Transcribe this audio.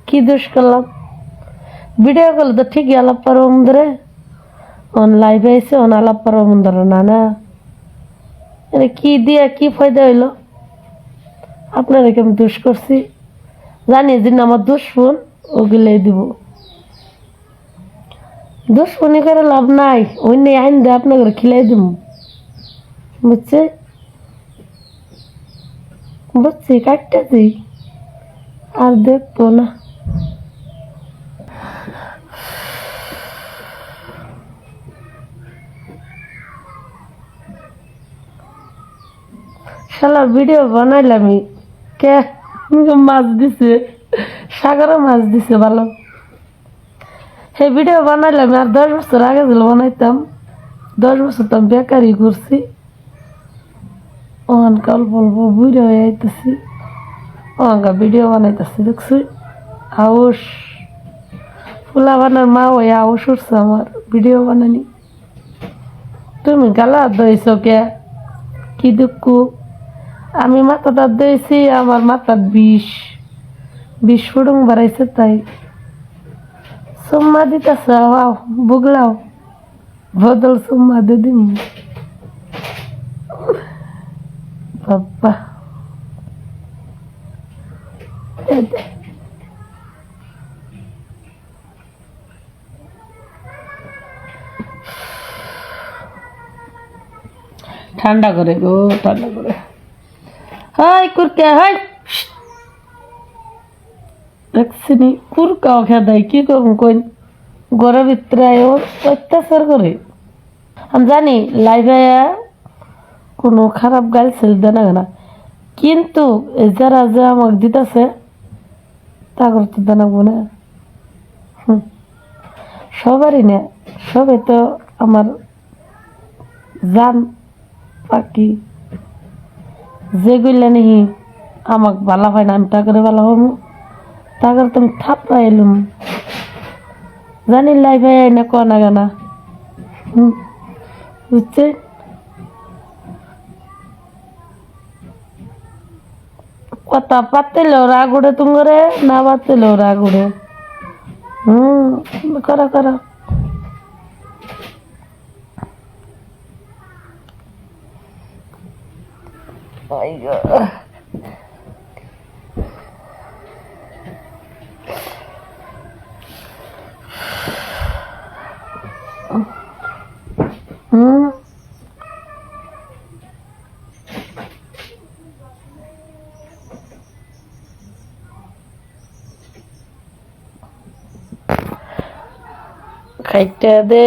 কি দোষ করলাম? ভিডিও করলে তো ঠিকই আলাপ পারো ধরে, অন লাইভে এসে অন আলাপ পারো ধরো না না, কি দিয়া কি ফায়দা হইলো? আপনারা কি আমি দোষ করছি? জানি যে আমার দুশ্মন ওগুলাই দিব, দুশ্মনী করে লাভ নাই, ওই নিয়ে আইন দিয়ে আপনাকে খিলাই দিব, বুঝছে? বুঝছি কাটতে দিই আর দেখবো না। শালা ভিডিও বানাইলামই কে মাছ দিছে, সাগরে মাছ দিছে ভালো। সেই ভিডিও বানাইলাম আর 10 বছর আগে দিল বানাইতাম, 10 বছর তো আমি বেকারি করছি, অহনকাল বলবো বুড়ো হয়ে আইতেছি, অহংকা ভিডিও বানাইতেছি দেখছি আউস ফুলা বানার মা ওই আউস উঠছে আমার ভিডিও বানানি। তুমি গালা দইছ কে? কি দুঃখ? আমি মাথাটা দিয়েছি, আমার মাথার বিষ ফুডুং বাড়াইছে, তাই সুম্মা দিতেছে, বুগলাও বদল সুম্মা দিদিম বাবা। ঠান্ডা করে গো, ঠান্ডা করে। হাই কুরকা, হাই দেখছিনি কুরকাও খেদাই, কি করুন কই ঘরের ভিতরে অত্যাচার করে। আমি জানি লাইভে কোনো খারাপ গাল ছেল দেয় না, কিন্তু যারা যে আমাকে দিতেছে তা করতে দেনাবো না। সবারই না, সবাই তো আমার জান পাখি, যেগুলা নেই আমাকে ভালো হয় না, আমি টাকারে ভালো হবো, টাকার তুমি থাপড়া এলুম জানি লাইভে না কনা গানা, বুঝছে? কথা পাতিলেও রাগ উড়ে তুমরে, না পাতিলেও রাগ উড়ে। করা করা খাইতে দে।